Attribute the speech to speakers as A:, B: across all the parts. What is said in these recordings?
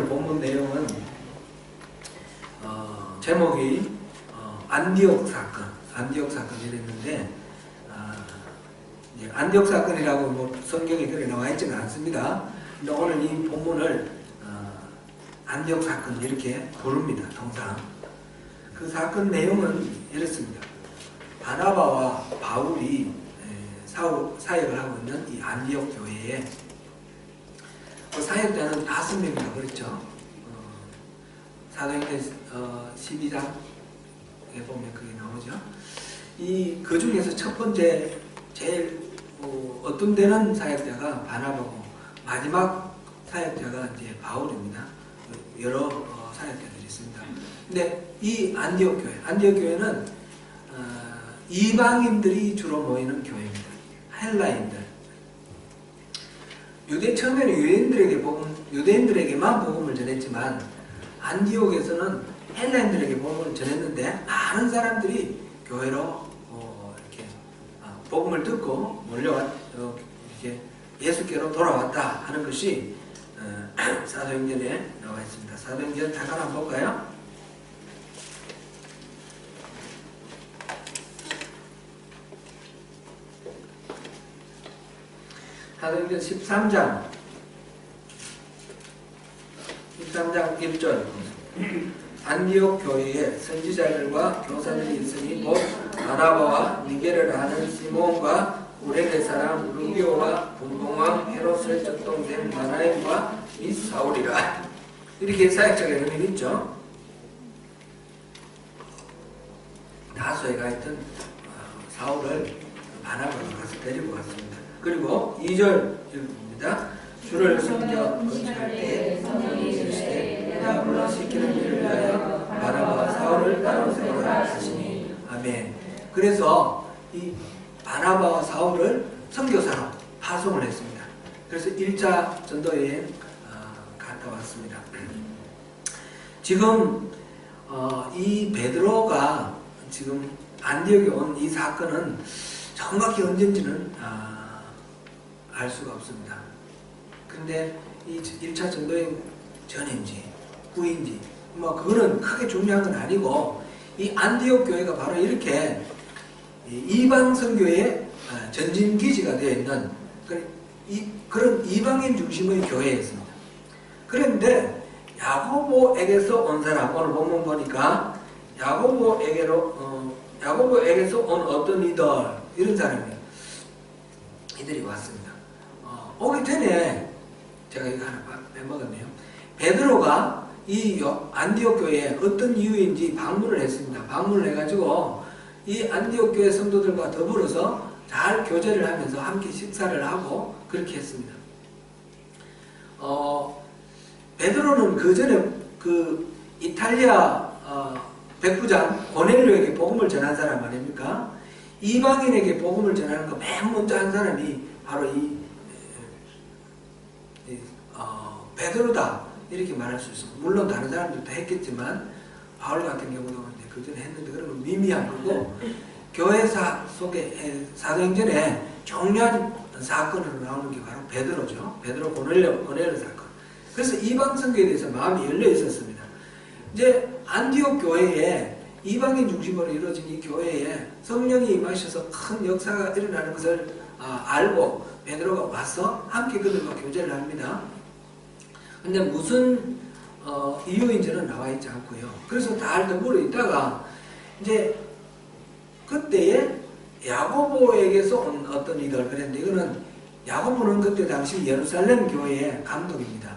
A: 오늘 본문 내용은 제목이 안디옥 사건이 됐는데 안디옥 사건이라고 뭐 성경에 그렇게 나와 있지는 않습니다. 근데 오늘 이 본문을 안디옥 사건 이렇게 부릅니다. 통상 그 사건 내용은 이렇습니다. 바나바와 바울이 사역을 하고 있는 이 안디옥 교회에 사역자는 5명이라고 그랬죠. 사도행전 12장에 보면 그게 나오죠. 그 중에서 첫 번째 제일 어떤 데는 사역자가 바나바고 마지막 사역자가 이제 바울입니다. 여러 사역자들이 있습니다. 근데 이 안디옥 교회는 이방인들이 주로 모이는 교회입니다. 헬라인들. 처음에는 유대인들에게만 복음을 전했지만 안디옥에서는 헬라인들에게 복음을 전했는데 많은 사람들이 교회로 이렇게 복음을 듣고 이렇게 예수께로 돌아왔다 하는 것이 사도행전에 나와 있습니다. 사도행전 잠깐 한번 볼까요? 사도행전 13장 1절 안디옥 교회에 선지자들과 교사들이 있으니 곧 바나바와 니게를 하는 시몬과 우레게 사람 루기오와 분봉왕 헤롯의 젖동생 마나엘과 이 사울이라. 이렇게 사역자가 이름이 있죠. 다소에 가 있던 사울을 바나바가 가서 데리고 갔습니다. 그리고 2절 읽습니다. 주를 섬겨 거듭날 때 성령이 이르시되 내가 불러 시키는 일을 위하여 바나바와 사울을 따로 세우라 하시니 아멘. 그래서 이 바나바와 사울을 선교사로 파송을 했습니다. 그래서 1차 전도여행 갔다 왔습니다. 지금 이 베드로가 지금 안디옥에 온 이 사건은 정확히 언젠지는 알 수가 없습니다. 그런데 이 1차 전도여행 전인지 후인지 뭐 그거는 크게 중요한 건 아니고 이 안디옥 교회가 바로 이렇게 이방 선교의 전진기지가 되어 있는 그런 이방인 중심의 교회였습니다. 그런데 야고보에게서 온 사람, 오늘 본문 보니까 야고보에게서 온 어떤 이런 이들이 왔습니다. 오기 전에 제가 이거 하나 빼먹었네요. 베드로가 이 안디옥 교회에 어떤 이유인지 방문을 했습니다. 방문을 해가지고 이 안디옥 교회 성도들과 더불어서 잘 교제를 하면서 함께 식사를 하고 그렇게 했습니다. 베드로는 그 전에 그 이탈리아 백부장 고넬료에게 복음을 전한 사람 아닙니까? 이방인에게 복음을 전하는 거 맨 먼저 한 사람이 바로 베드로다 이렇게 말할 수 있습니다. 물론 다른 사람들도 했겠지만 바울 같은 경우도 그 전에 했는데 그런 건 미미한 거고 교회사 속에 사도행전에 중요한 사건으로 나오는 게 바로 베드로죠. 베드로 고넬료 사건. 그래서 이방 선교에 대해서 마음이 열려 있었습니다. 이제 안디옥 교회에 이방인 중심으로 이루어진 이 교회에 성령이 임하셔서 큰 역사가 일어나는 것을 알고 베드로가 와서 함께 그들과 교제를 합니다. 근데 무슨 이유인지는 나와 있지 않고요. 그래서 잘 더불어 있다가 이제 그때에 야고보에게서 온 어떤 이들 그랬는데 이거는 야고보는 그때 당시 예루살렘 교회의 감독입니다.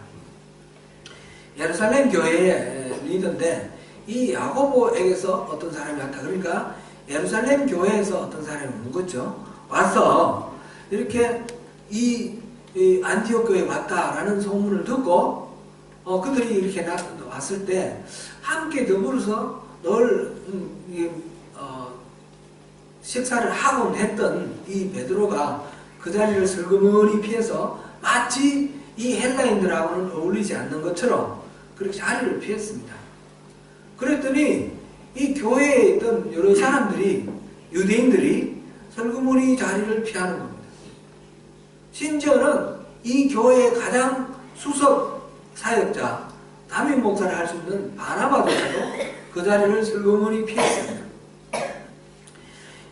A: 예루살렘 교회의 리더인데 이 야고보에게서 어떤 사람이 왔다. 그러니까 예루살렘 교회에서 어떤 사람이 온 거죠. 와서 이렇게 이 안디옥 교회에 왔다라는 소문을 듣고 그들이 이렇게 왔을 때 함께 더불어서 늘 식사를 하곤 했던 이 베드로가 그 자리를 슬그머니 피해서 마치 이 헬라인들하고는 어울리지 않는 것처럼 그렇게 자리를 피했습니다. 그랬더니 이 교회에 있던 여러 사람들이 유대인들이 슬그머니 자리를 피하는 겁니다. 심지어는 이 교회의 가장 수석 사역자 담임 목사를 할 수 있는 바나바조차도 그 자리를 슬그머니 피했습니다.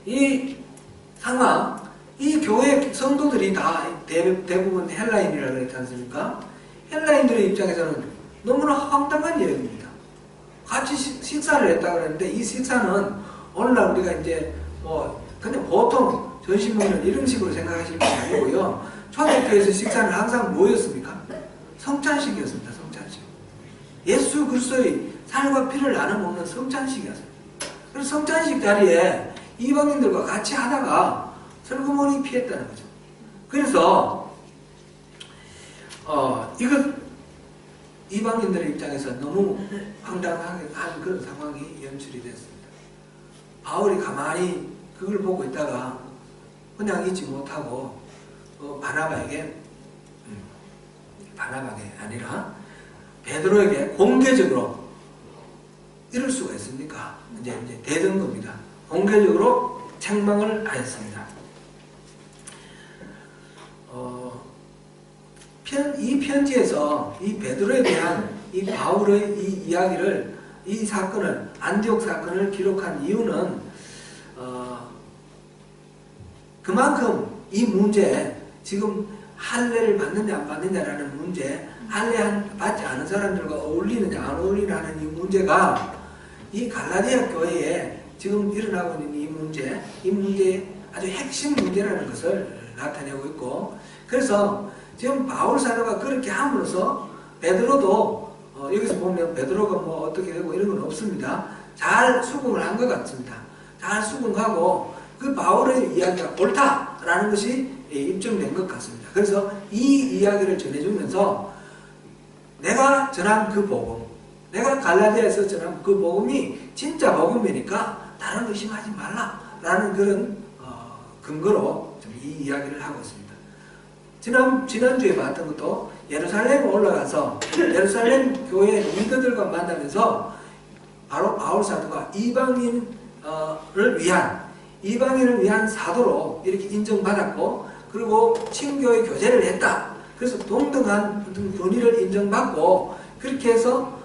A: 이 상황, 이 교회 성도들이 다 대부분 헬라인이라고 했지 않습니까? 헬라인들의 입장에서는 너무나 황당한 얘기입니다. 같이 식사를 했다고 그랬는데 이 식사는 오늘날 우리가 이제 그냥 보통 전신 먹는 이런 식으로 생각하실 게 아니고요. 초대교회에서 식사는 항상 뭐였습니까? 성찬식이었습니다. 성찬식. 예수 그리스도의 살과 피를 나눠 먹는 성찬식이었습니다. 그래서 성찬식 자리에 이방인들과 같이 하다가 슬그머니 피했다는 거죠. 그래서 이것 이방인들의 입장에서 너무 황당하게 한 그런 상황이 연출이 됐습니다. 바울이 가만히 그걸 보고 있다가 그냥 잊지 못하고 바나바에게 아니라 베드로에게 공개적으로 이럴 수가 있습니까? 이제 대든 겁니다. 공개적으로 책망을 하였습니다. 이 편지에서 이 베드로에 대한 이 바울의 이 이야기를, 이 사건을, 안디옥 사건을 기록한 이유는 그만큼 이 문제, 지금 할례를 받느냐 안 받느냐라는 문제, 할례 받지 않은 사람들과 어울리느냐 안 어울리느냐 하는 이 문제가 이 갈라디아 교회에 지금 일어나고 있는 이 문제의 아주 핵심 문제라는 것을 나타내고 있고, 그래서 지금 바울 사도가 그렇게 함으로써 베드로도 여기서 보면 베드로가 뭐 어떻게 되고 이런 건 없습니다. 잘 수긍을 한 것 같습니다. 잘 수긍하고 그 바울의 이야기가 옳다라는 것이 입증된 것 같습니다. 그래서 이 이야기를 전해주면서 내가 전한 그 복음, 내가 갈라디아에서 전한 그 복음이 진짜 복음이니까 다른 의심하지 말라라는 그런 근거로 이 이야기를 하고 있습니다. 지난주에 봤던 것도 예루살렘에 올라가서 예루살렘 교회 리더들과 만나면서 바로 바울 사도가 이방인을 위한 사도로 이렇게 인정받았고, 그리고 친교의 교제를 했다. 그래서 동등한 권위를 인정받고, 그렇게 해서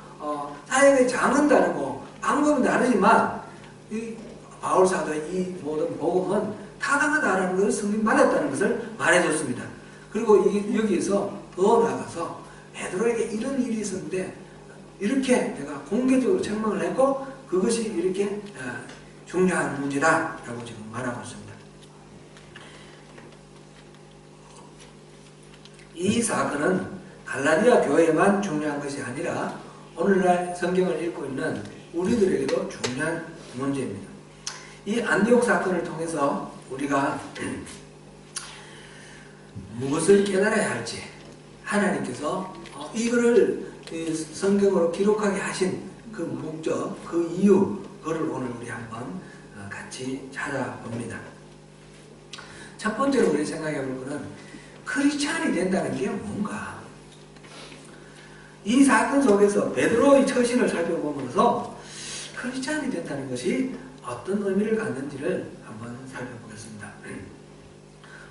A: 사역의 장은 다르고 방법은 다르지만 이 바울 사도의 이 모든 복음은 타당하다라는 것을 승인받았다는 것을 말해줬습니다. 그리고 여기에서 더 나아가서 베드로에게 이런 일이 있었는데 이렇게 내가 공개적으로 책망을 했고 그것이 이렇게 중요한 문제다라고 지금 말하고 있습니다. 이 사건은 갈라디아 교회에만 중요한 것이 아니라 오늘날 성경을 읽고 있는 우리들에게도 중요한 문제입니다. 이 안디옥 사건을 통해서 우리가 무엇을 깨달아야 할지, 하나님께서 이거를 성경으로 기록하게 하신 그 목적, 그 이유, 그거를 오늘 우리 한번 같이 찾아봅니다. 첫 번째로 우리 생각해 볼 것은 크리스찬이 된다는 게 뭔가. 이 사건 속에서 베드로의 처신을 살펴보면서 크리스찬이 된다는 것이 어떤 의미를 갖는지를 한번 살펴보겠습니다.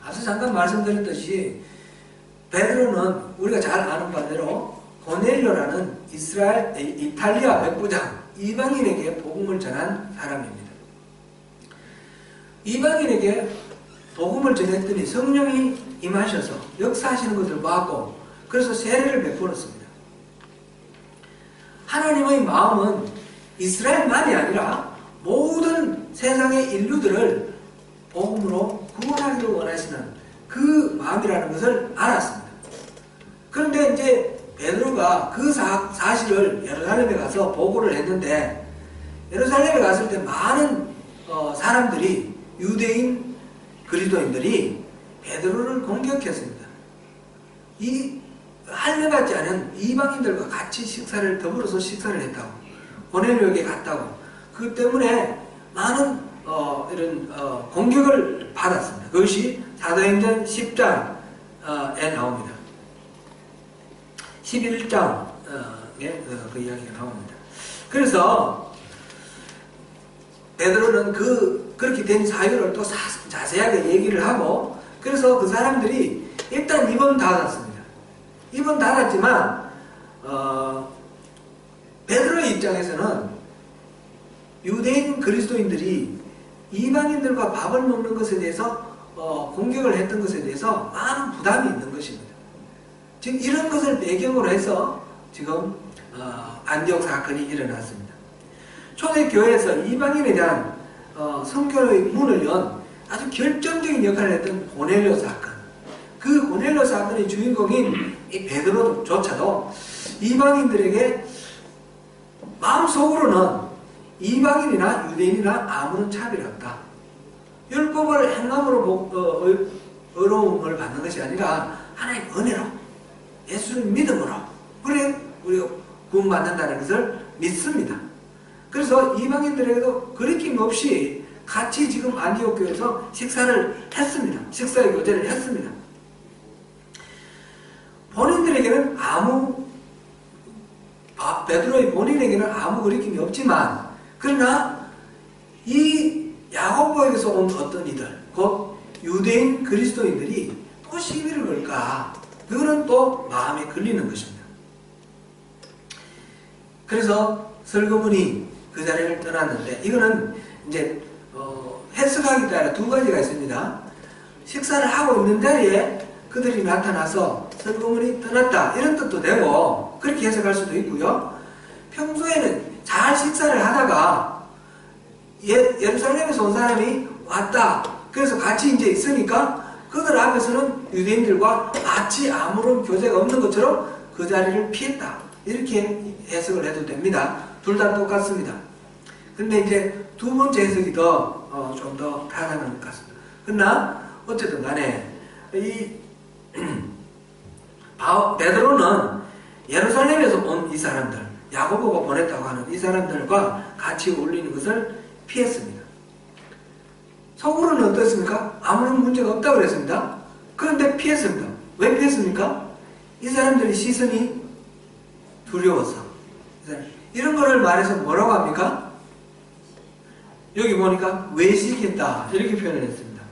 A: 앞서 잠깐 말씀드렸듯이 베드로는 우리가 잘 아는 바대로 고넬료라는 이탈리아 백부장, 이방인에게 복음을 전한 사람입니다. 이방인에게 복음을 전했더니 성령이 임하셔서 역사하시는 것을 봤고, 그래서 세례를 베풀었습니다. 하나님의 마음은 이스라엘만이 아니라 모든 세상의 인류들을 복음으로 구원하기를 원하시는 그 마음이라는 것을 알았습니다. 그런데 이제 베드로가 그 사실을 예루살렘에 가서 보고를 했는데, 예루살렘에 갔을 때 많은 사람들이, 유대인 그리스도인들이 베드로를 공격했습니다. 이 할례받지 않은 이방인들과 같이 더불어서 식사를 했다고, 고넬료에게 갔다고, 그 때문에 많은 이런 공격을 받았습니다. 그것이 사도행전 10장에 나옵니다. 11장에 그 이야기가 나옵니다. 그래서 베드로는 그렇게 된 사유를 또 자세하게 얘기를 하고, 그래서 그 사람들이 일단 입은 닫았습니다. 입은 닫았지만 성도의 입장에서는 유대인 그리스도인들이 이방인들과 밥을 먹는 것에 대해서 공격을 했던 것에 대해서 많은 부담이 있는 것입니다. 지금 이런 것을 배경으로 해서 지금 안디옥 사건이 일어났습니다. 초대교회에서 이방인에 대한 선교의 문을 연 아주 결정적인 역할을 했던 고넬료 사건, 그 고넬료 사건의 주인공인 이 베드로조차도 이방인들에게 마음속으로는 이방인이나 유대인이나 아무런 차별이 없다. 율법을 행함으로 어려움을 받는 것이 아니라 하나님 은혜로, 예수님 믿음으로, 그래 우리가 구원받는다는 것을 믿습니다. 그래서 이방인들에게도 거리낌 없이 같이 지금 안디옥 교회에서 식사를 했습니다. 식사의 교제를 했습니다. 본인들에게는 베드로의 본인에게는 아무 거리낌이 없지만, 그러나 이 야고보에게서 온 어떤 이들, 곧 유대인 그리스도인들이 또 시비를 걸까? 그거는 또 마음에 걸리는 것입니다. 그래서 설교문이 그 자리를 떠났는데, 이거는 이제 해석하기 따라 두 가지가 있습니다. 식사를 하고 있는 자리에 그들이 나타나서 설교문이 떠났다, 이런 뜻도 되고 그렇게 해석할 수도 있고요. 평소에는 잘 식사를 하다가 예루살렘에서 온 사람이 왔다, 그래서 같이 이제 있으니까 그들 앞에서는 유대인들과 마치 아무런 교제가 없는 것처럼 그 자리를 피했다, 이렇게 해석을 해도 됩니다. 둘 다 똑같습니다. 근데 이제 두 번째 해석이 좀 더 타당한 것 같습니다. 그러나 어쨌든 간에 이 베드로는 예루살렘에서 온 이 사람들, 야고보가 보냈다고 하는 이 사람들과 같이 어울리는 것을 피했습니다. 속으로는 어떻습니까? 아무런 문제가 없다고 그랬습니다. 그런데 피했습니다. 왜 피했습니까? 이 사람들의 시선이 두려워서. 이런 거를 말해서 뭐라고 합니까? 여기 보니까 외식했다, 이렇게 표현을 했습니다.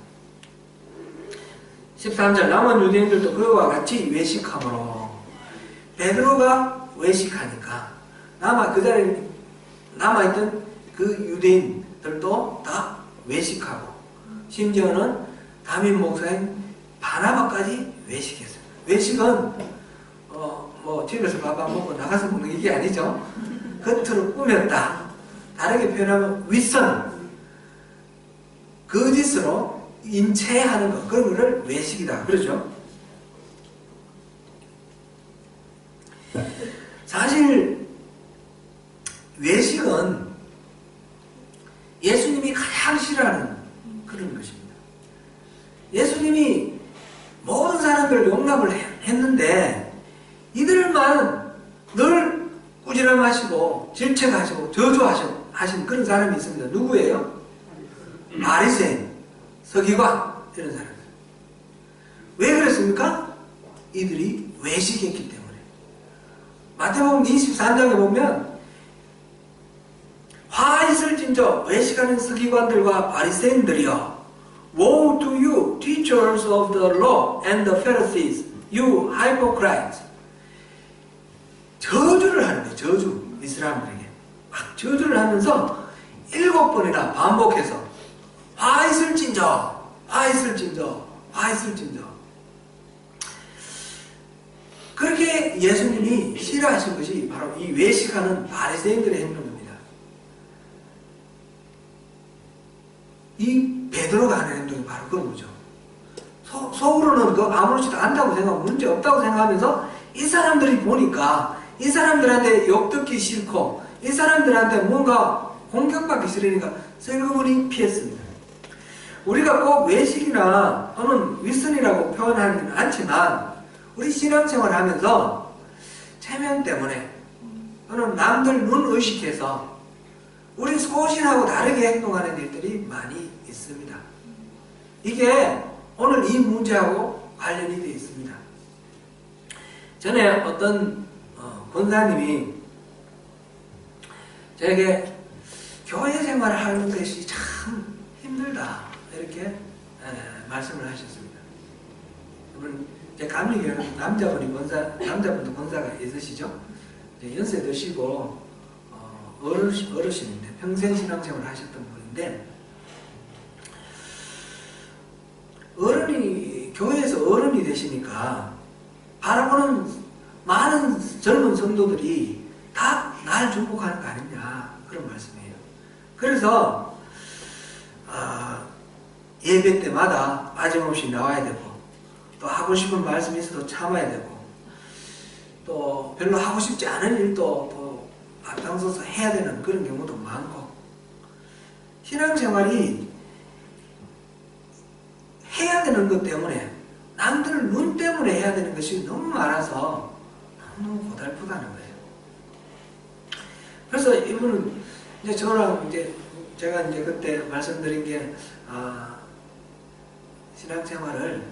A: 13절, 남은 유대인들도 그와 같이 외식함으로. 베드로가 외식하니까 그 자리에 남아있던 그 유대인들도 다 외식하고, 심지어는 담임 목사인 바나바까지 외식했어요. 외식은 집에서 밥 안 먹고 나가서 먹는 이게 아니죠. 겉으로 꾸몄다, 다르게 표현하면 윗선, 거짓으로 인체하는 것, 그런 거를 외식이다 그러죠. 사실 외식은 예수님이 가장 싫어하는 그런 것입니다. 예수님이 모든 사람들을 용납을 했는데 이들만 늘 꾸지람하시고 질책하시고 저주하신 그런 사람이 있습니다. 누구예요? 바리새인, 서기관, 이런 사람들. 왜 그랬습니까? 이들이 외식했기 때문에. 마태복음 23장에 보면 화 있을진저 외식하는 서기관들과 바리새인들이여, Woe to you, teachers of the law and the Pharisees, you hypocrites. 저주를 하는 거예요. 저주. 이 사람들에게 막 저주를 하면서 7번이나 반복해서 화 있을진저, 화 있을진저, 화 있을진저. 그렇게 예수님이 싫어하신 것이 바로 이 외식하는 바리새인들의 행동입니다. 이 베드로가 하는 행동이 바로 그거죠. 속으로는 아무렇지도 않다고 생각하고 문제 없다고 생각하면서 이 사람들이 보니까 이 사람들한테 욕듣기 싫고 이 사람들한테 뭔가 공격받기 싫으니까 슬그머니 피했습니다. 우리가 꼭 외식이나 또는 윗선이라고 표현하지는 않지만 우리 신앙생활 하면서 체면 때문에 또는 남들 눈 의식해서 우리 소신하고 다르게 행동하는 일들이 많이 있습니다. 이게 오늘 이 문제하고 관련이 되어 있습니다. 전에 어떤 권사님이 저에게 교회 생활을 하는 것이 참 힘들다, 이렇게 말씀을 하셨습니다. 제 감리교회는 남자분도 권사가 있으시죠. 연세 드시고 어르신인데 평생 신앙생활을 하셨던 분인데 교회에서 어른이 되시니까 바라보는 많은 젊은 성도들이 다 날 중복하는 거 아니냐 그런 말씀이에요. 그래서 예배 때마다 빠짐없이 나와야 되고 또 하고 싶은 말씀이 있어도 참아야 되고 또 별로 하고 싶지 않은 일도 또 앞장서서 해야 되는 그런 경우도 많고 신앙생활이 해야 되는 것 때문에 남들 눈 때문에 해야 되는 것이 너무 많아서 너무 고달프다는 거예요. 그래서 이분은 이제 저랑 제가 그때 말씀드린 게 신앙생활을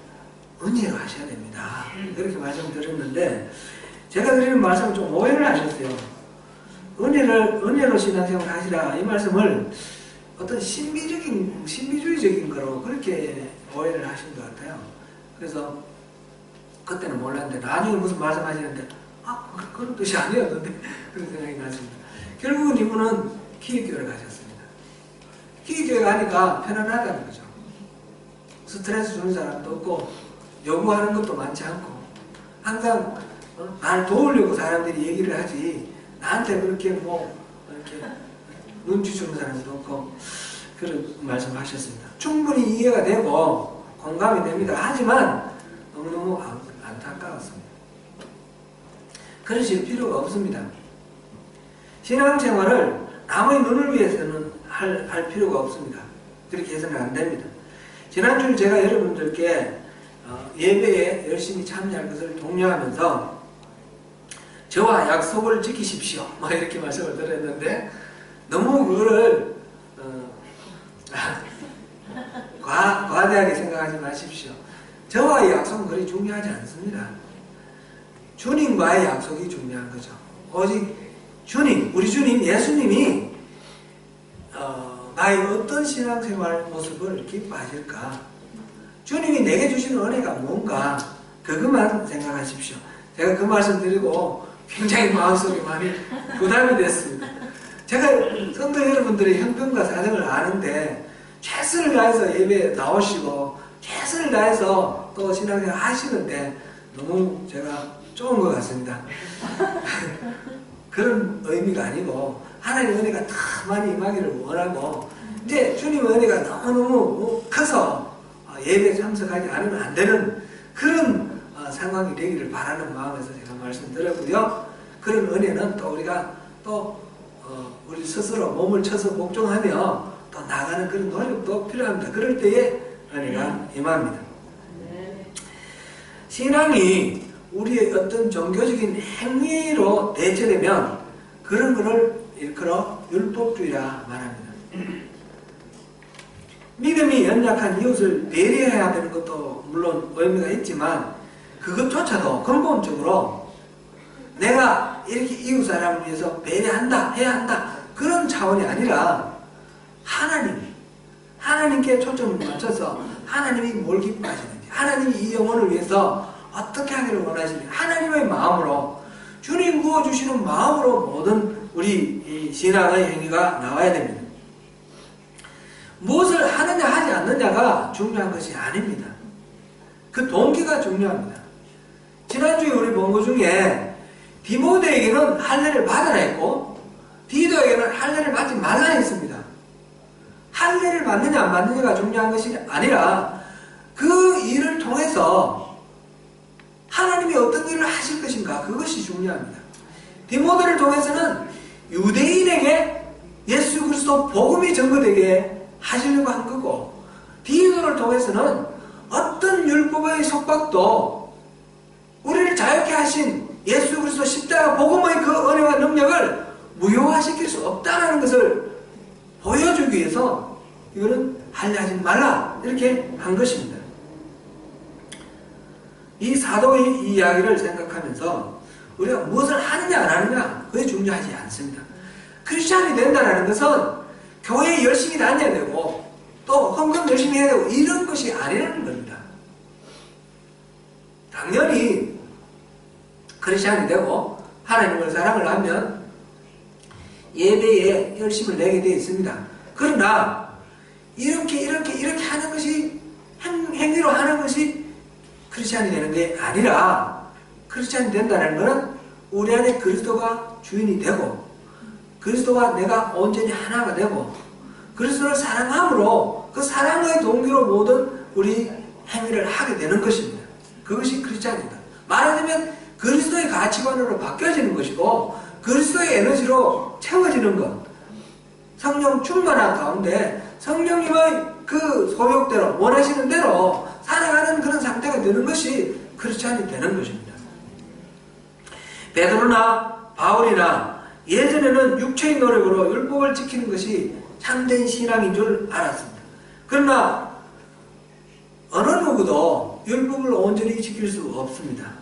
A: 은혜로 하셔야 됩니다. 그렇게 말씀드렸는데 제가 드리는 말씀을 좀 오해를 하셨어요. 은혜로 신앙생활 하시라 이 말씀을 어떤 신비주의적인 거로 그렇게 오해를 하신 것 같아요. 그래서 그때는 몰랐는데 나중에 무슨 말씀하시는데 그런 뜻이 아니었는데 그런 생각이 났습니다. 결국은 이분은 기독교를 가셨습니다. 기독교에 가니까 편안하다는 거죠. 스트레스 주는 사람도 없고 요구하는 것도 많지 않고 항상 날 도우려고 사람들이 얘기를 하지 나한테 그렇게 이렇게 눈치 주는 사람도 없고 그런 말씀하셨습니다. 충분히 이해가 되고 공감이 됩니다. 하지만 너무너무 안타까웠습니다. 그러실 필요가 없습니다. 신앙생활을 남의 눈을 위해서는 할 필요가 없습니다. 그렇게 해서는 안 됩니다. 지난주 제가 여러분들께 예배에 열심히 참여할 것을 독려하면서 저와 약속을 지키십시오 이렇게 말씀을 드렸는데 너무 그거를 과대하게 생각하지 마십시오. 저와의 약속은 그리 중요하지 않습니다. 주님과의 약속이 중요한 거죠. 오직 우리 주님 예수님이 나의 어떤 신앙생활 모습을 기뻐하실까? 주님이 내게 주시는 은혜가 뭔가 그것만 생각하십시오. 제가 그 말씀 드리고 굉장히 마음속에 많이 부담이 됐습니다. 제가 성도 여러분들의 형편과 사정을 아는데 최선을 다해서 예배에 나오시고 최선을 다해서 또 신앙생활 하시는데 너무 제가 좋은 것 같습니다. 그런 의미가 아니고 하나님의 은혜가 더 많이 임하기를 원하고 이제 주님의 은혜가 너무너무 커서 예배에 참석하지 않으면 안 되는 그런 상황이 되기를 바라는 마음에서 제가 말씀드렸고요. 그런 은혜는 또 우리가 우리 스스로 몸을 쳐서 복종하며 또 나가는 그런 노력도 필요합니다. 그럴 때에 은혜가 임합니다. 신앙이 우리의 어떤 종교적인 행위로 대체되면 그런 것을 일컬어 율법주의라 말합니다. 믿음이 연약한 이웃을 배려해야 되는 것도 물론 의미가 있지만 그것조차도 근본적으로 내가 이렇게 이웃 사람을 위해서 배려한다, 해야 한다 그런 차원이 아니라 하나님께 초점을 맞춰서 하나님이 뭘 기뻐하시는지 하나님이 이 영혼을 위해서 어떻게 하기를 원하시는지 하나님의 마음으로 주님 부어주시는 마음으로 모든 우리 이 신앙의 행위가 나와야 됩니다. 무엇을 하느냐 하지 않느냐가 중요한 것이 아닙니다. 그 동기가 중요합니다. 지난주에 우리 본거 중에 디모데에게는 할례를 받으라 했고 디도에게는 할례를 받지 말라 했습니다. 할례를 받느냐 안 받느냐가 중요한 것이 아니라 그 일을 통해서 하나님이 어떤 일을 하실 것인가 그것이 중요합니다. 디모데를 통해서는 유대인에게 예수 그리스도 복음이 전거되게 하시려고 한 거고 디도를 통해서는 어떤 율법의 속박도 우리를 자유케 하신 예수 그리스도 십자가 복음의 그 은혜와 능력을 무효화시킬 수 없다는 것을 보여주기 위해서 이거는 할례하지 말라 이렇게 한 것입니다. 이 사도의 이 이야기를 생각하면서 우리가 무엇을 하느냐 안 하느냐 그게 중요하지 않습니다. 크리스찬이 된다는 것은 교회에 열심히 다녀야 되고 또 헌금 열심히 해야 되고 이런 것이 아니라는 겁니다. 당연히 크리스찬이 되고 하나님을 사랑을 하면 예배에 열심을 내게 되어 있습니다. 그러나 이렇게 하는 것이 행위로 하는 것이 크리스찬이 되는 게 아니라, 크리스찬이 된다는 것은 우리 안에 그리스도가 주인이 되고 그리스도와 내가 온전히 하나가 되고 그리스도를 사랑함으로 그 사랑의 동기로 모든 우리 행위를 하게 되는 것입니다. 그것이 크리스찬입니다. 말하자면 그리스도의 가치관으로 바뀌어지는 것이고 그리스도의 에너지로 채워지는 것, 성령 충만한 가운데 성령님의 그 소욕대로 원하시는 대로 살아가는 그런 상태가 되는 것이 크리스찬이 되는 것입니다. 베드로나 바울이나 예전에는 육체의 노력으로 율법을 지키는 것이 참된 신앙인 줄 알았습니다. 그러나 어느 누구도 율법을 온전히 지킬 수 없습니다.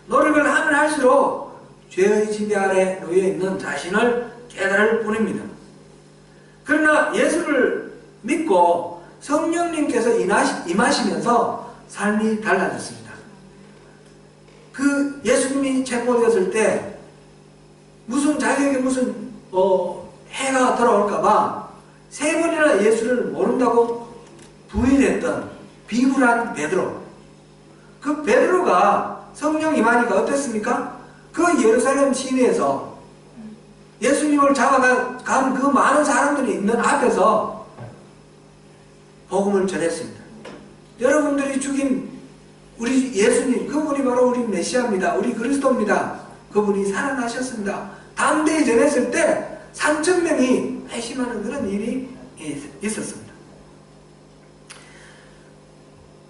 A: 노력을 하면 할수록 죄의 지배 아래 놓여 있는 자신을 깨달을 뿐입니다. 그러나 예수를 믿고 성령님께서 임하시면서 삶이 달라졌습니다. 그 예수님이 체포되었을 때 자기에게 무슨 해가 돌아올까봐 3번이나 예수를 모른다고 부인했던 비굴한 베드로. 그 베드로가 성령 임하니까 어땠습니까? 그 예루살렘 시내에서 예수님을 잡아간 그 많은 사람들이 있는 앞에서 복음을 전했습니다. 여러분들이 죽인 우리 예수님, 그분이 바로 우리 메시아입니다. 우리 그리스도입니다. 그분이 살아나셨습니다. 담대히 전했을 때 3,000명이 회심하는 그런 일이 있었습니다.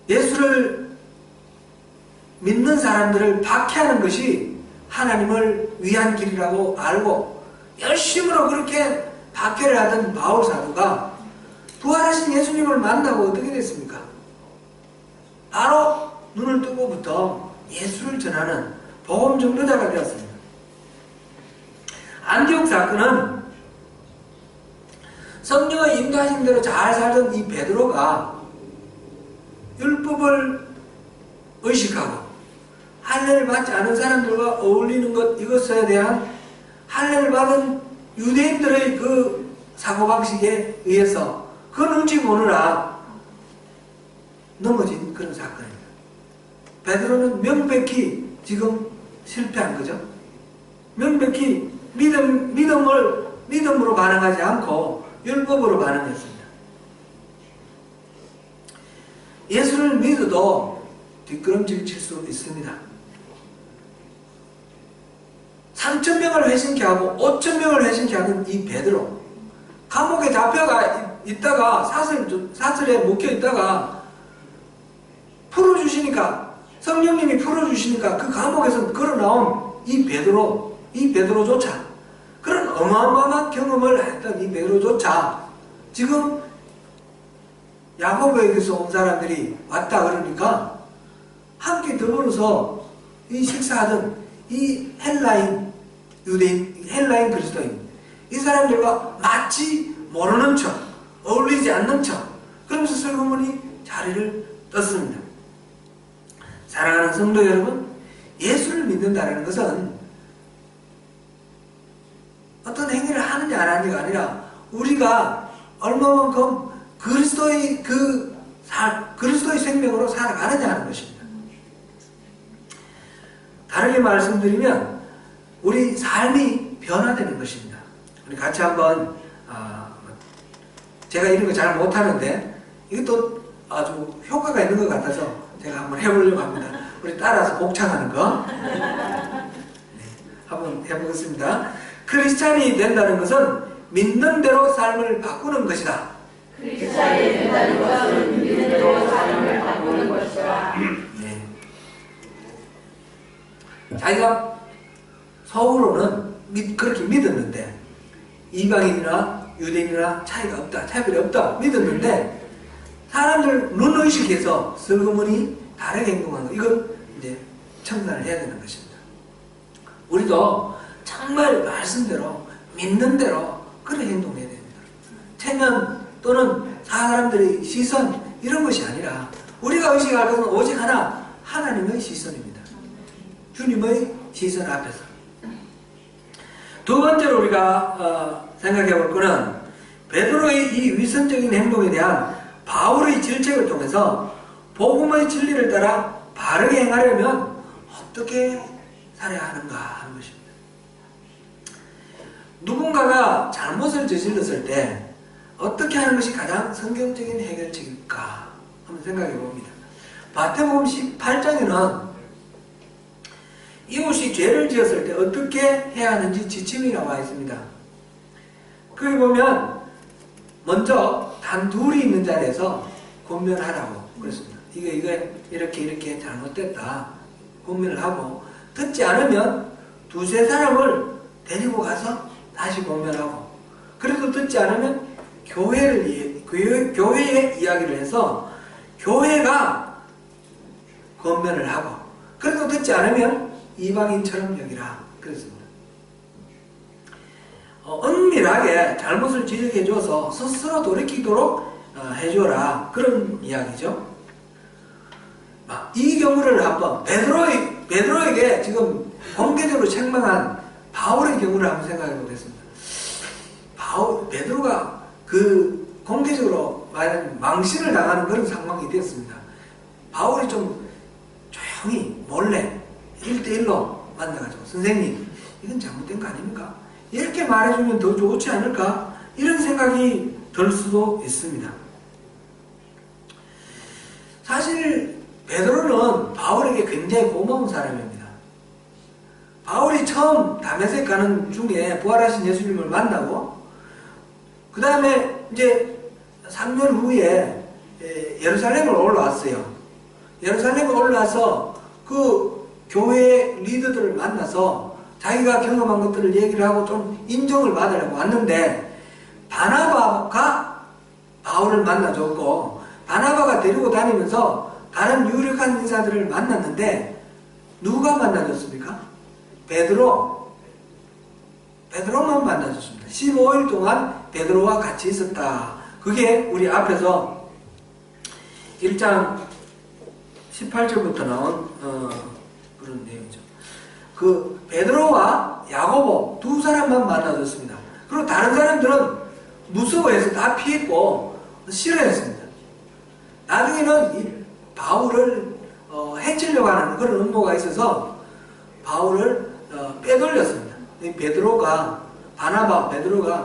A: 예수를 믿는 사람들을 박해하는 것이 하나님을 위한 길이라고 알고 열심으로 그렇게 박해를 하던 바울 사도가 부활하신 예수님을 만나고 어떻게 됐습니까? 바로 눈을 뜨고부터 예수를 전하는 복음 전도자가 되었습니다. 안디옥 사건은 성령의 인도하신 대로 잘 살던 이 베드로가 율법을 의식하고 할례를 받지 않은 사람들과 어울리는 것, 이것에 대한 할례를 받은 유대인들의 그 사고방식에 의해서 그 눈치 보느라 넘어진 그런 사건입니다. 베드로는 명백히 지금 실패한 거죠. 명백히 믿음으로 반응하지 않고 율법으로 반응했습니다. 예수를 믿어도 뒷걸음질 칠 수 있습니다. 3,000명을 회심케 하고 5,000명을 회심케 하는 이 베드로, 감옥에 잡혀가 있다가 사슬에 묶여 있다가 풀어주시니까, 성령님이 풀어주시니까 그 감옥에서 걸어나온 이 베드로조차, 그런 어마어마한 경험을 했던 이 베드로조차 지금 야고보에게서 온 사람들이 왔다 그러니까 함께 더불어서 이 식사하던 이 헬라인 유대인, 헬라인 그리스도인, 이 사람들과 마치 모르는 척, 어울리지 않는 척, 그러면서 슬그머니 자리를 떴습니다. 사랑하는 성도 여러분, 예수를 믿는다는 것은 어떤 행위를 하느냐 안 하느냐가 아니라 우리가 얼마만큼 그리스도의 생명으로 살아가느냐 하는 것입니다. 다르게 말씀드리면 우리 삶이 변화되는 것입니다. 우리 같이 한번 제가 이런 거 잘 못하는데 이것도 아주 효과가 있는 것 같아서 제가 한번 해보려고 합니다. 우리 따라서 복창하는 거 한번 해보겠습니다. 크리스찬이 된다는 것은 믿는 대로 삶을 바꾸는 것이다.
B: 크리스찬이 된다는 것은 믿는 대로 삶을 바꾸는 것이다.
A: 자기가 속으로는 그렇게 믿었는데 이방인이나 유대인이나 차이가 없다, 차별이 없다 믿었는데 사람들 눈의식에서 슬그머니 다르게 행동하는 거, 이건 이제 청산을 해야 되는 것입니다. 우리도 정말 말씀대로 믿는 대로 그런 행동을 해야 됩니다. 체면 또는 사람들의 시선 이런 것이 아니라 우리가 의식할 것은 오직 하나, 하나님의 시선입니다. 주님의 시선 앞에서. 두 번째로 우리가 생각해 볼 것은 베드로의 이 위선적인 행동에 대한 바울의 질책을 통해서 복음의 진리를 따라 바르게 행하려면 어떻게 살아야 하는가 하는 것입니다. 누군가가 잘못을 저질렀을 때 어떻게 하는 것이 가장 성경적인 해결책일까 한번 생각해 봅니다. 마태복음 18장에는 이웃이 죄를 지었을 때 어떻게 해야 하는지 지침이 나와 있습니다. 거기 보면 먼저 단 둘이 있는 자리에서 권면하라고 그랬습니다. 이게 이렇게 잘못됐다 권면을 하고, 듣지 않으면 두세 사람을 데리고 가서 다시 권면하고, 그래도 듣지 않으면 교회에 이야기를 해서 교회가 권면을 하고, 그래도 듣지 않으면 이방인처럼 여기라 그랬습니다. 은밀하게 잘못을 지적해줘서 스스로 돌이키도록 해줘라 그런 이야기죠. 이 경우를 한번 베드로에게 지금 공개적으로 책망한 바울의 경우를 한번 생각해 보겠습니다. 베드로가 그 공개적으로 말하는 망신을 당하는 그런 상황이 되었습니다. 바울이 좀 조용히 몰래 1대1로 만나가지고, 선생님 이건 잘못된 거 아닙니까? 이렇게 말해주면 더 좋지 않을까? 이런 생각이 들 수도 있습니다. 사실 베드로는 바울에게 굉장히 고마운 사람입니다. 바울이 처음 다메섹 가는 중에 부활하신 예수님을 만나고, 그 다음에 이제 3년 후에 예루살렘을 올라왔어요. 예루살렘에 올라와서 그 교회 리더들을 만나서 자기가 경험한 것들을 얘기를 하고 좀 인정을 받으려고 왔는데, 바나바가 바울을 만나줬고, 바나바가 데리고 다니면서 다른 유력한 인사들을 만났는데 누가 만나줬습니까? 베드로만 만나줬습니다. 15일 동안 베드로와 같이 있었다. 그게 우리 앞에서 1장 18절부터 나온 그런 내용이죠. 그 베드로와 야고보 두 사람만 만나줬습니다. 그리고 다른 사람들은 무서워해서 다 피했고 싫어했습니다. 나중에는 이 바울을 해치려고 하는 그런 음모가 있어서 바울을 빼돌렸습니다. 베드로가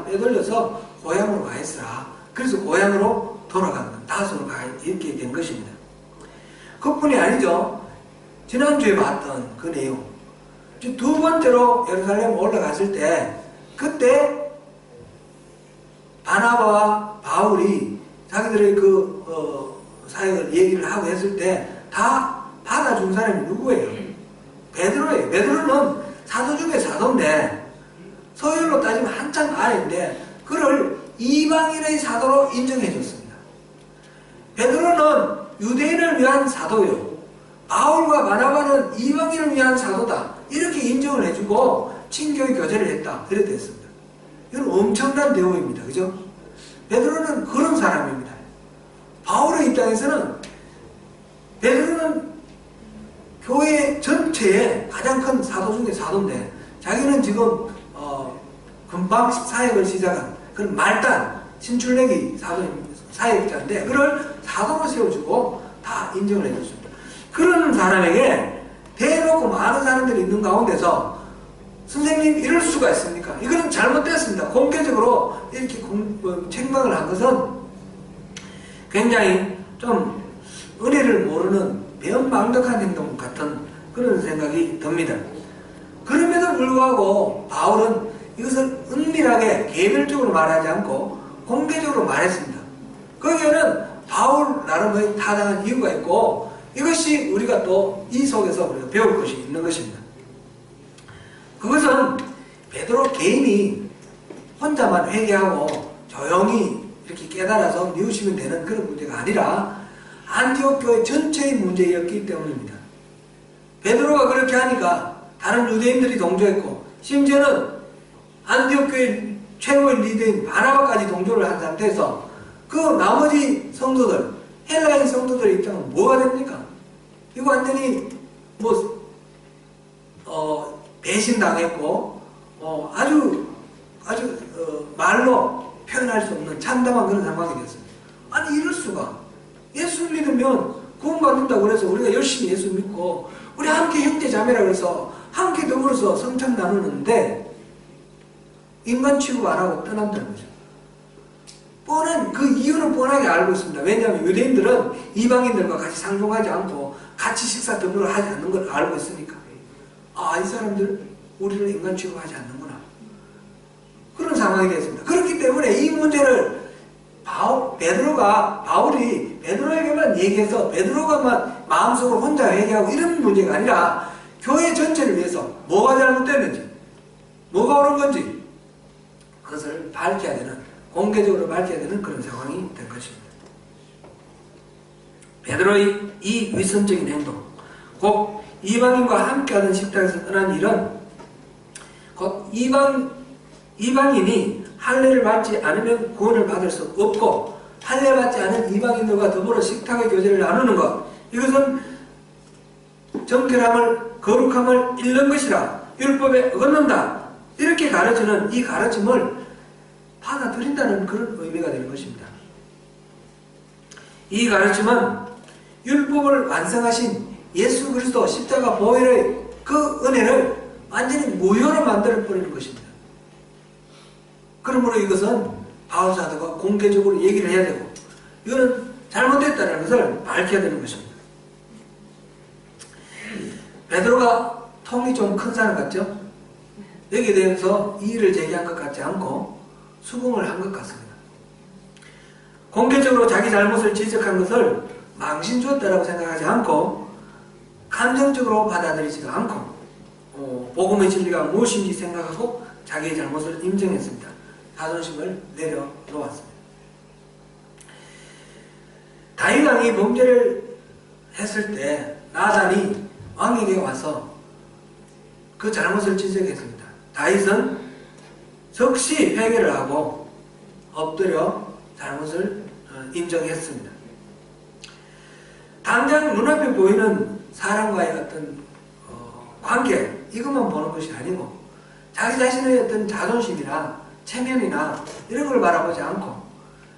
A: 빼돌려서 고향으로 가 있으라. 그래서 고향으로 돌아간 다소로 가 있게 된 것입니다. 그뿐이 아니죠. 지난주에 봤던 그 내용. 두 번째로 예루살렘 올라갔을 때, 그때 바나바와 바울이 자기들의 사역을 얘기를 하고 했을 때 다 받아준 사람이 누구예요? 베드로예요. 베드로는 사도 중에 사도인데, 서열로 따지면 한참 아래인데 그를 이방인의 사도로 인정해 줬습니다. 베드로는 유대인을 위한 사도요, 바울과 바나바는 이방인을 위한 사도다, 이렇게 인정을 해주고 친교의 교제를 했다, 이렇게 했습니다. 이건 엄청난 대우입니다. 그죠? 베드로는 그런 사람입니다. 바울의 입장에서는 베드로는 교회 전체의 가장 큰 사도 중에 사도인데, 자기는 지금 금방 사역을 시작한 그런 말단 신출내기 사역자인데 그를 사도로 세워주고 다 인정을 해줬습니다. 그런 사람에게 대놓고 많은 사람들이 있는 가운데서 선생님 이럴 수가 있습니까? 이거는 잘못됐습니다. 공개적으로 이렇게 책망을 한 것은 굉장히 좀 은혜를 모르는 배은망덕한 행동 같은 그런 생각이 듭니다. 그럼에도 불구하고 바울은 이것을 은밀하게 개별적으로 말하지 않고 공개적으로 말했습니다. 거기에는 바울 나름의 타당한 이유가 있고, 이것이 우리가 또 이 속에서 우리가 배울 것이 있는 것입니다. 그것은 베드로 개인이 혼자만 회개하고 조용히 이렇게 깨달아서 뉘우치면 되는 그런 문제가 아니라 안디옥 교회 전체의 문제였기 때문입니다. 베드로가 그렇게 하니까 다른 유대인들이 동조했고, 심지어는 안디옥 교회 최고의 리더인 바나바까지 동조를 한 상태에서 그 나머지 성도들, 헬라인 성도들의 입장은 뭐가 됩니까? 이거 완전히 배신당했고 아주 말로 표현할 수 없는 참담한 그런 상황이 됐습니다. 아니 이럴 수가. 예수 믿으면 구원받는다고 그래서 우리가 열심히 예수 믿고 우리 함께 형제 자매라 그래서 함께 더불어서 성찬 나누는데 인간 취급 안 하고 떠난다는 거죠. 뻔한 그 이유는 뻔하게 알고 있습니다. 왜냐하면 유대인들은 이방인들과 같이 상종하지 않고 같이 식사 더불어 하지 않는 걸 알고 있으니까. 이 사람들 우리를 인간 취급하지 않는구나. 그런 상황이 됐습니다. 그렇기 때문에 이 문제를 바울이 베드로에게만 얘기해서 베드로가만 마음속으로 혼자 얘기하고 이런 문제가 아니라 교회 전체를 위해서 뭐가 잘못됐는지, 뭐가 옳은 건지 그것을 밝혀야 되는, 공개적으로 밝혀야 되는 그런 상황이 된 것입니다. 베드로의 이 위선적인 행동, 곧 이방인과 함께하던 식탁에서 떠난 일은 곧 이방인이 할례를 받지 않으면 구원을 받을 수 없고 할례 받지 않은 이방인들과 더불어 식탁의 교제를 나누는 것, 이것은 정결함을, 거룩함을 잃는 것이라 율법에 어긋난다, 이렇게 가르치는 이 가르침을 받아들인다는 그런 의미가 되는 것입니다. 이 가르침은 율법을 완성하신 예수 그리스도 십자가 보혈의 그 은혜를 완전히 무효로 만들어버리는 것입니다. 그러므로 이것은 바울 사도가 공개적으로 얘기를 해야 되고 이거는 잘못됐다는 것을 밝혀야 되는 것입니다. 베드로가 통이 좀 큰 사람 같죠? 여기에 대해서 이의를 제기한 것 같지 않고 수긍을 한 것 같습니다. 공개적으로 자기 잘못을 지적한 것을 망신 주었다라고 생각하지 않고 감정적으로 받아들이지도 않고 복음의 진리가 무엇인지 생각하고 자기의 잘못을 인정했습니다. 자존심을 내려놓았습니다. 다윗 왕이 범죄를 했을 때 나단이 왕에게 와서 그 잘못을 지적했습니다. 다윗은 즉시 회개를 하고 엎드려 잘못을 인정했습니다. 당장 눈앞에 보이는 사람과의 어떤 관계, 이것만 보는 것이 아니고 자기 자신의 어떤 자존심이나 체면이나 이런 걸 바라보지 않고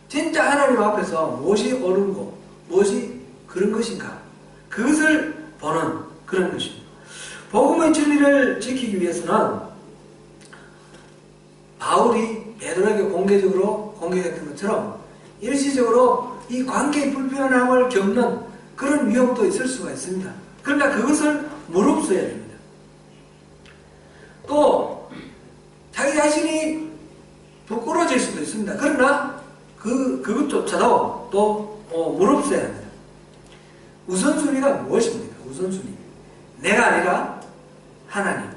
A: 진짜 하나님 앞에서 무엇이 옳은고 무엇이 그런 것인가, 그것을 보는 그런 것입니다. 복음의 진리를 지키기 위해서는 바울이 베드로에게 공개적으로 공개했던 것처럼 일시적으로 이 관계의 불편함을 겪는 그런 위험도 있을 수가 있습니다. 그러나 그것을 무릅써야 됩니다. 또 자기 자신이 부끄러워질 수도 있습니다. 그러나 그것조차도 또 무릅써야 합니다. 우선순위가 무엇입니까? 우선순위. 내가 아니라 하나님.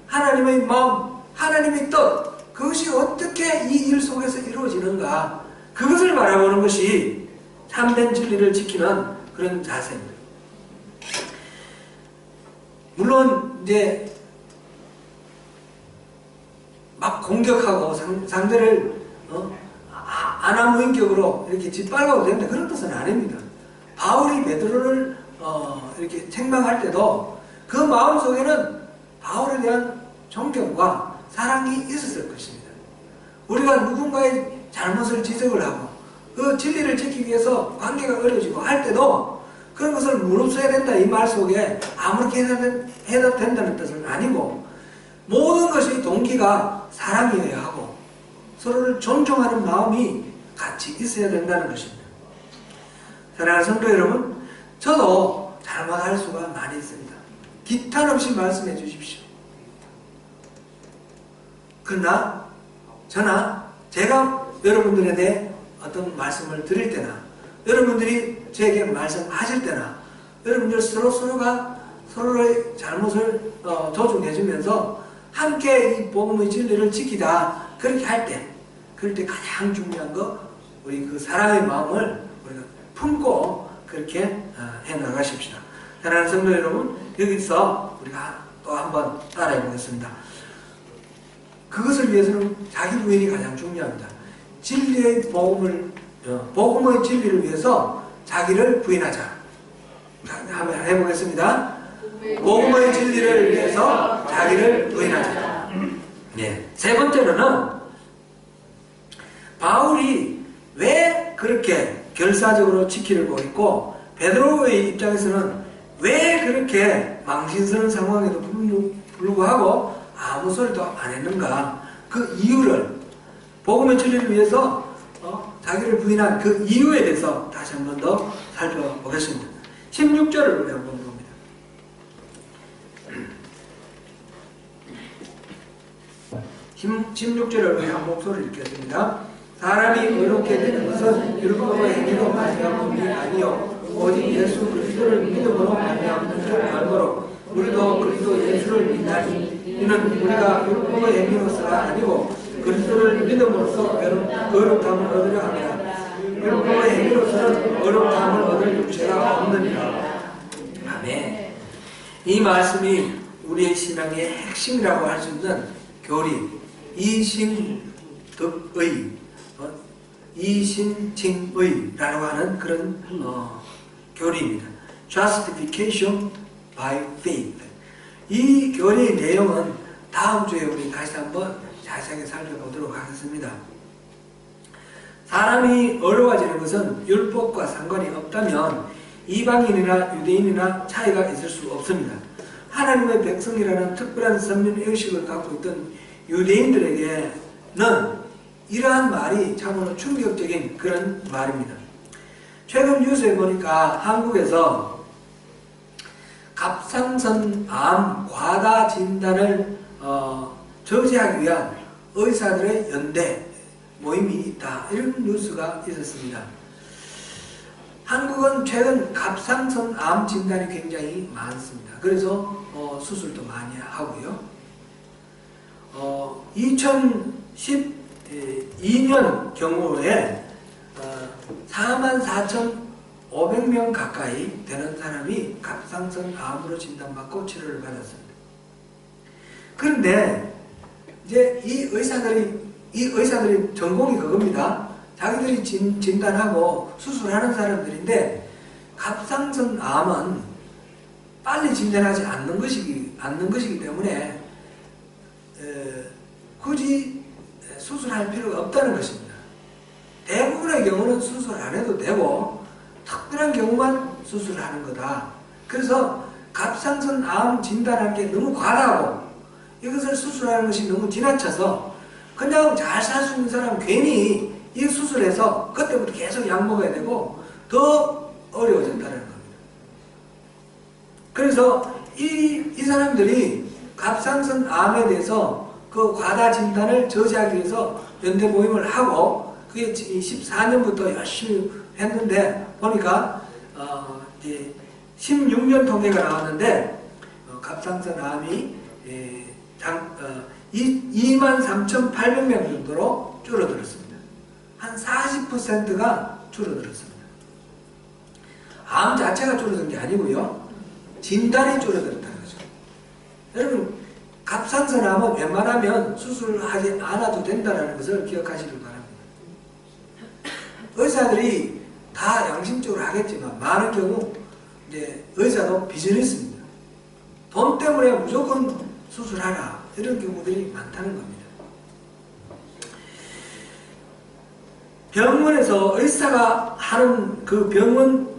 A: 하나님의 마음, 하나님의 뜻, 그것이 어떻게 이 일 속에서 이루어지는가, 그것을 바라보는 것이 참된 진리를 지키는 그런 자세입니다. 물론 이제 막 공격하고 상대를 아나무인격으로 이렇게 짓밟아도 됩니다. 그런 뜻은 아닙니다. 바울이 베드로를 이렇게 책망할 때도 그 마음속에는 바울에 대한 존경과 사랑이 있었을 것입니다. 우리가 누군가의 잘못을 지적을 하고 그 진리를 지키기 위해서 관계가 어려지고 할 때도 그런 것을 무릅써야 된다, 이 말 속에 아무렇게 해도 된다는 뜻은 아니고 모든 것의 동기가 사랑이어야 하고 서로를 존중하는 마음이 같이 있어야 된다는 것입니다. 사랑하는 성도 여러분, 저도 잘못할 수가 많이 있습니다. 기탄 없이 말씀해 주십시오. 그러나 제가 여러분들에 대해 어떤 말씀을 드릴 때나 여러분들이 저에게 말씀하실 때나 여러분들 서로가 서로의 잘못을 조정해 주면서 함께 이 복음의 진리를 지키자, 그렇게 할 때, 그럴 때 가장 중요한 거, 우리 그 사랑의 마음을 우리가 품고 그렇게 해 나가십시다. 사랑하는 성도 여러분, 여기서 우리가 또 한번 따라해 보겠습니다. 그것을 위해서는 자기 부인이 가장 중요합니다. 진리의 복음의 진리를 위해서 자기를 부인하자. 한번 해보겠습니다. 복음의 진리를 위해서 자기를 부인하자. 네. 세 번째로는 바울이 왜 그렇게 결사적으로 지키려고 했고 베드로의 입장에서는 왜 그렇게 망신스러운 상황에도 불구하고 아무 소리도 안 했는가, 그 이유를, 복음의 진리를 위해서 자기를 부인한 그 이유에 대해서 다시 한 번 더 살펴보겠습니다. 16절을 우리 한번 봅니다. 16절을 우리 한 목소리를 읽겠습니다. 사람이 의롭게 되는 것은 율법의 행위로 말미암음이 아니요 오직 예수 그리스도를 믿음으로 말미암는 줄 알므로 우리도 그리스도 예수를 믿나니 이는 우리가 율법의 행위로서가 아니고 그리스도를 믿음으로써 의롭다함을 얻으려 합니다. 율법의 행위로서는 의롭다함을 얻을 육체가 없느니라. 아멘. 이 말씀이 우리의 신앙의 핵심이라고 할 수 있는 교리, 이신칭의라고 하는 그런 교리입니다. Justification by faith. 이 교리의 내용은 다음 주에 우리 다시 한번 자세하게 살펴보도록 하겠습니다. 사람이 어려워지는 것은 율법과 상관이 없다면 이방인이나 유대인이나 차이가 있을 수 없습니다. 하나님의 백성이라는 특별한 선민의식을 갖고 있던 유대인들에게는 이러한 말이 참으로 충격적인 그런 말입니다. 최근 뉴스에 보니까 한국에서 갑상선암 과다 진단을 저지하기 위한 의사들의 연대 모임이 있다, 이런 뉴스가 있었습니다. 한국은 최근 갑상선암 진단이 굉장히 많습니다. 그래서 수술도 많이 하고요. 2012년 경우에 44,500명 가까이 되는 사람이 갑상선암으로 진단받고 치료를 받았습니다. 그런데 이제 이 의사들이 전공이 그겁니다. 자기들이 진단하고 수술하는 사람들인데 갑상선암은 빨리 진단하지 않는 것이기 때문에 굳이 수술할 필요가 없다는 것입니다. 대부분의 경우는 수술 안 해도 되고 특별한 경우만 수술하는 거다. 그래서 갑상선암 진단하는 게 너무 과다하고 이것을 수술하는 것이 너무 지나쳐서 그냥 잘 살 수 있는 사람은 괜히 이 수술해서 그때부터 계속 약 먹어야 되고 더 어려워졌다는 겁니다. 그래서 이 사람들이 갑상선암에 대해서 그 과다 진단을 저지하기 위해서 연대 모임을 하고 그게 14년부터 열심히 했는데 보니까 이제 16년 통계가 나왔는데 갑상선암이 23,800명 정도로 줄어들었습니다. 한 40%가 줄어들었습니다. 암 자체가 줄어든 게 아니고요, 진단이 줄어들었다는 거죠. 여러분, 갑상선암은 웬만하면 수술하지 않아도 된다는 것을 기억하시길 바랍니다. 의사들이 다 양심적으로 하겠지만 많은 경우 이제 의사도 비즈니스입니다. 돈 때문에 무조건 수술하라, 이런 경우들이 많다는 겁니다. 병원에서 의사가 하는 그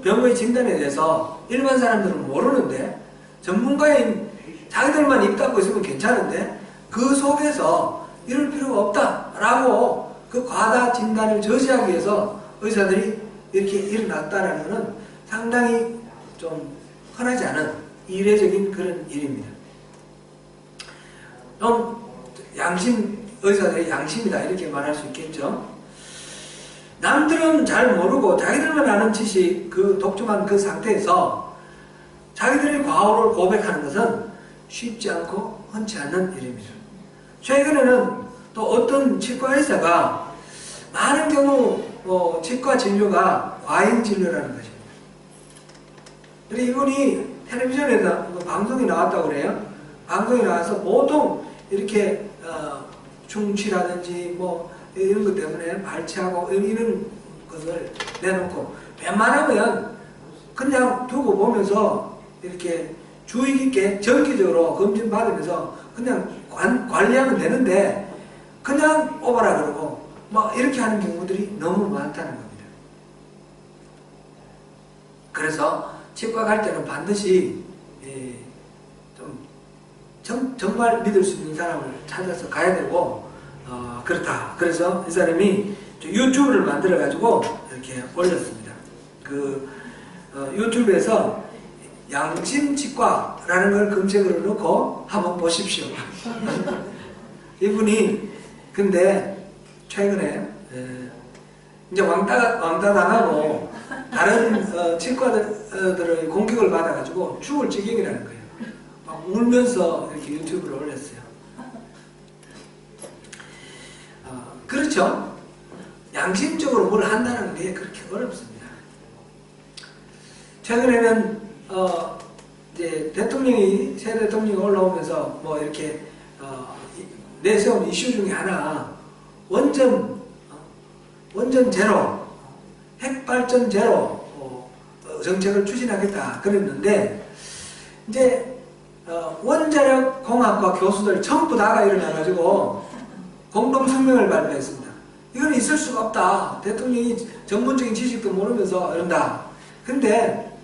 A: 병의 진단에 대해서 일반 사람들은 모르는데 전문가인 자기들만 입 닫고 있으면 괜찮은데 그 속에서 이럴 필요가 없다라고 그 과다 진단을 저지하기 위해서 의사들이 이렇게 일어났다라는 것은 상당히 좀 흔하지 않은 이례적인 그런 일입니다. 의사들의 양심이다, 이렇게 말할 수 있겠죠. 남들은 잘 모르고 자기들만 아는 지식, 그 독점한 그 상태에서 자기들의 과오를 고백하는 것은 쉽지 않고 흔치 않는 일입니다. 최근에는 또 어떤 치과 의사가 많은 경우 치과 진료가 과잉 진료라는 것입니다. 그리고 이분이 텔레비전에 방송이 나왔다고 그래요. 방송이 나와서 보통 이렇게 충치라든지 뭐 이런 것 때문에 발치하고 이런 것을 내놓고 웬만하면 그냥 두고 보면서 이렇게 주의 깊게 정기적으로 검진 받으면서 그냥 관리하면 되는데 그냥 뽑아라 그러고 막 이렇게 하는 경우들이 너무 많다는 겁니다. 그래서 치과 갈 때는 반드시 좀 정말 믿을 수 있는 사람을 찾아서 가야 되고 그렇다. 그래서 이 사람이 유튜브를 만들어 가지고 이렇게 올렸습니다. 그 유튜브에서 양심치과라는 걸 검색으로 넣고 한번 보십시오. 이분이 근데 최근에 이제 왕따 당하고 다른 치과들의 공격을 받아가지고 죽을 지경이라는 거예요. 막 울면서 이렇게 유튜브를 올렸어요. 그렇죠? 양심적으로 뭘 한다는 게 그렇게 어렵습니다. 최근에는 이제 새 대통령이 올라오면서 뭐 이렇게 내세운 이슈 중에 하나 원전 제로, 핵발전 제로 정책을 추진하겠다 그랬는데 이제 원자력 공학과 교수들 전부 다가 일어나가지고 공동 성명을 발표했습니다. 이건 있을 수가 없다. 대통령이 전문적인 지식도 모르면서 이런다. 근데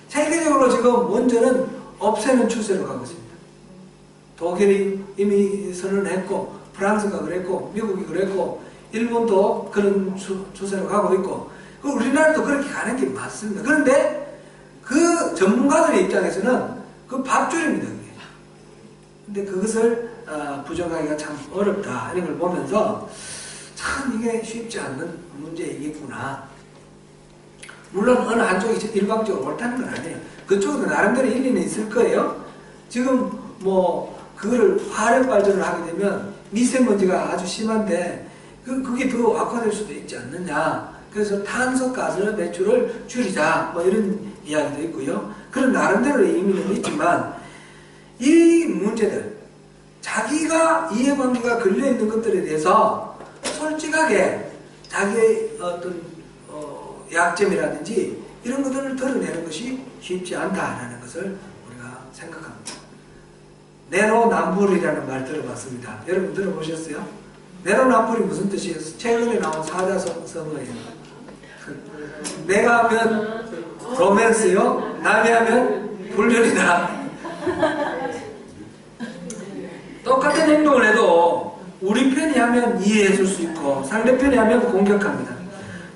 A: 세계적으로 지금 원전은 없애는 추세로 가고 있습니다. 독일이 이미 선언했고 프랑스가 그랬고 미국이 그랬고 일본도 그런 추세로 가고 있고 우리나라도 그렇게 가는 게 맞습니다. 그런데 그 전문가들의 입장에서는 그 밥줄입니다. 그게. 근데 그것을 부정하기가 참 어렵다 이런 걸 보면서 참 이게 쉽지 않는 문제이겠구나. 물론 어느 한쪽이 일방적으로 옳다는 건 아니에요. 그쪽은 나름대로 일리는 있을 거예요. 지금 뭐 그거를 화력 발전을 하게 되면 미세먼지가 아주 심한데 그게 더 악화될 수도 있지 않느냐. 그래서 탄소가스 배출을 줄이자 뭐 이런 이야기도 있고요. 그런 나름대로의 의미는 있지만 이 문제들 자기가 이해관계가 걸려있는 것들에 대해서 솔직하게 자기의 어떤 약점이라든지 이런 것들을 드러내는 것이 쉽지 않다라는 것을 우리가 생각합니다. 내로남불이라는 말 들어봤습니다. 여러분 들어보셨어요? 내로남불이 무슨 뜻이에요? 최근에 나온 사자성어예요. 내가 하면 로맨스요, 남이 하면 불륜이다. 똑같은 행동을 해도 우리 편이 하면 이해해 줄 수 있고 상대편이 하면 공격합니다.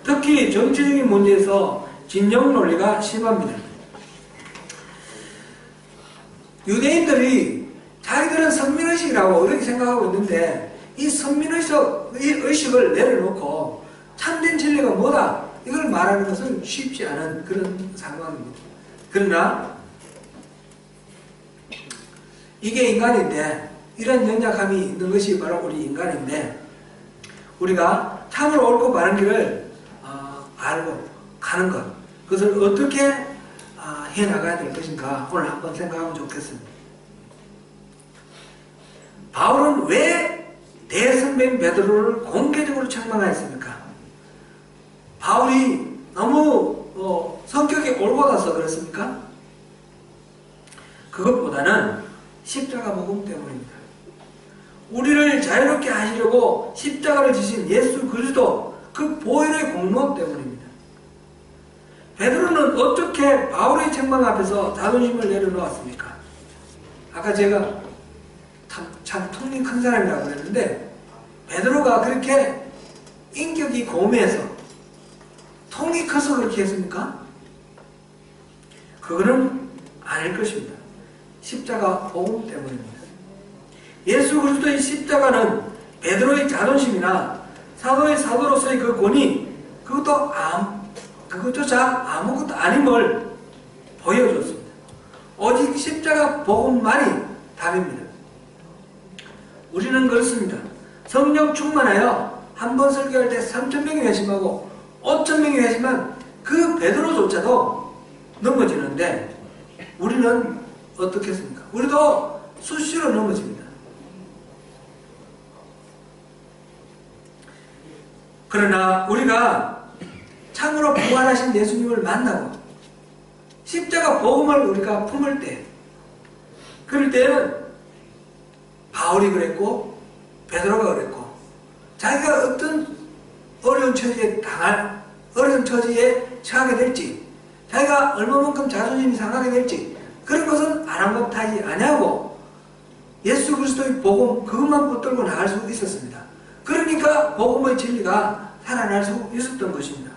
A: 특히 정치적인 문제에서 진영 논리가 심합니다. 유대인들이 자기들은 선민의식이라고 이렇게 생각하고 있는데 이 선민의식을 내려놓고 참된 진리가 뭐다 이걸 말하는 것은 쉽지 않은 그런 상황입니다. 그러나 이게 인간인데 이런 연약함이 있는 것이 바로 우리 인간인데 우리가 참으로 옳고 바른 길을 알고 가는 것 그것을 어떻게 해나가야 될 것인가 오늘 한번 생각하면 좋겠습니다. 바울은 왜 대선배인 베드로를 공개적으로 책망하였습니까? 바울이 너무 성격이 올곧아서 그렇습니까? 그것보다는 십자가 복음 때문입니다. 우리를 자유롭게 하시려고 십자가를 지신 예수 그리스도 그 보혈의 공로 때문입니다. 베드로는 어떻게 바울의 책망 앞에서 자존심을 내려놓았습니까? 아까 제가 참 통이 큰 사람이라고 그랬는데 베드로가 그렇게 인격이 고매해서 통이 커서 그렇게 했습니까? 그거는 아닐 것입니다. 십자가 복음 때문입니다. 예수 그리스도의 십자가는 베드로의 자존심이나 사도의 사도로서의 그 권위 그것조차 아무것도 아님을 보여줬습니다. 오직 십자가 복음만이 답입니다. 우리는 그렇습니다. 성령 충만하여 한 번 설교할 때 3,000명이 회심하고 5,000명이 회심한 그 베드로조차도 넘어지는데 우리는 어떻겠습니까? 우리도 수시로 넘어집니다. 그러나 우리가 참으로 부활하신 예수님을 만나고 십자가 복음을 우리가 품을 때 그럴 때는 바울이 그랬고 베드로가 그랬고, 자기가 어떤 어려운 처지에 처하게 될지, 자기가 얼마만큼 자존심이 상하게 될지 그런 것은 아랑곳하지 아니하고 예수 그리스도의 복음 그것만 붙들고 나갈 수 있었습니다. 그러니까 복음의 진리가 살아날 수 있었던 것입니다.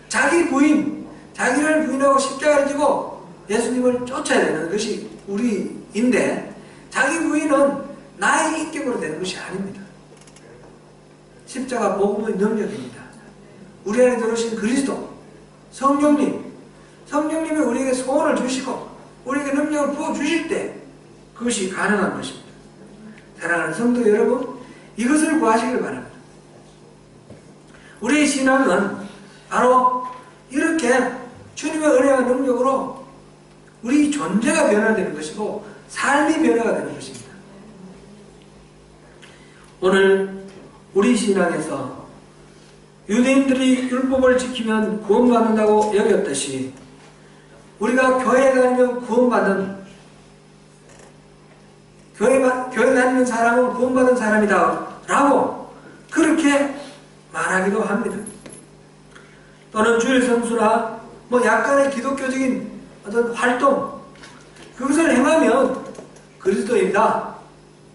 A: 자기 부인, 자기를 부인하고 십자가를 지고 예수님을 쫓아야 되는 것이 우리인데, 자기 부인은 나의 인격으로 되는 것이 아닙니다. 십자가 복음의 능력입니다. 우리 안에 들어오신 그리스도, 성령님이 우리에게 소원을 주시고 우리에게 능력을 부어주실 때 그것이 가능한 것입니다. 사랑하는 성도 여러분, 이것을 구하시길 바랍니다. 우리의 신앙은 바로 이렇게 주님의 은혜와 능력으로 우리 존재가 변화되는 것이고 삶이 변화가 되는 것입니다. 오늘 우리 신앙에서 유대인들이 율법을 지키면 구원받는다고 여겼듯이 우리가 교회에 다니면 교회 다니는 사람은 구원받은 사람이다 라고 그렇게 말하기도 합니다. 또는 주일 성수나 약간의 기독교적인 어떤 활동, 그것을 행하면 그리스도인다,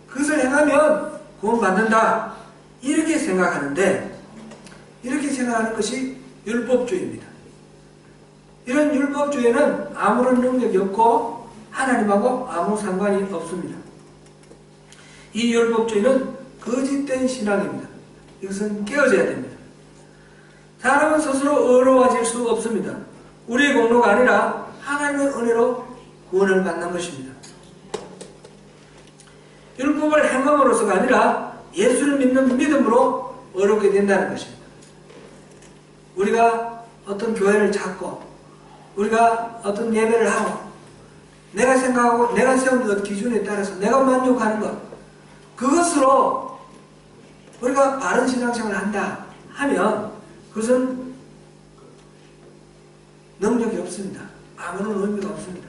A: 그것을 행하면 구원받는다, 이렇게 생각하는데, 이렇게 생각하는 것이 율법주의입니다. 이런 율법주의는 아무런 능력이 없고 하나님하고 아무 상관이 없습니다. 이 율법주의는 거짓된 신앙입니다. 이것은 깨어져야 됩니다. 사람은 스스로 의로워질 수 없습니다. 우리의 공로가 아니라 하나님의 은혜로 구원을 받는 것입니다. 율법을 행함으로서가 아니라 예수를 믿는 믿음으로 의롭게 된다는 것입니다. 우리가 어떤 교회를 찾고 우리가 어떤 예배를 하고 내가 생각하고 내가 세운 것 기준에 따라서 내가 만족하는 것, 그것으로 우리가 바른 신앙생활을 한다 하면 그것은 능력이 없습니다. 아무런 의미가 없습니다.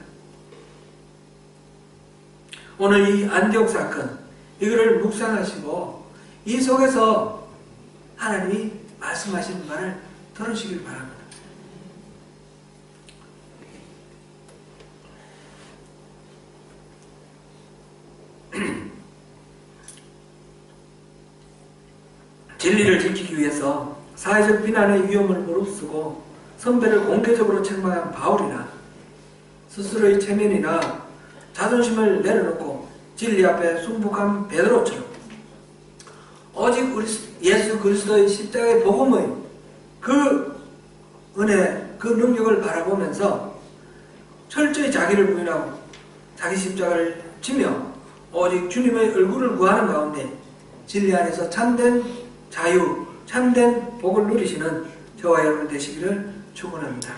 A: 오늘 이 안디옥 사건, 이거를 묵상하시고 이 속에서 하나님이 말씀하시는 말을 들으시길 바랍니다. 진리를 지키기 위해서 사회적 비난의 위험을 무릅쓰고 선배를 공개적으로 책망한 바울이나 스스로의 체면이나 자존심을 내려놓고 진리 앞에 순복한 베드로처럼 오직 우리 예수 그리스도의 십자가의 복음의 그 은혜, 그 능력을 바라보면서 철저히 자기를 부인하고 자기 십자가를 지며 오직 주님의 얼굴을 구하는 가운데 진리 안에서 참된 자유, 참된 복을 누리시는 저와 여러분 되시기를 축원합니다.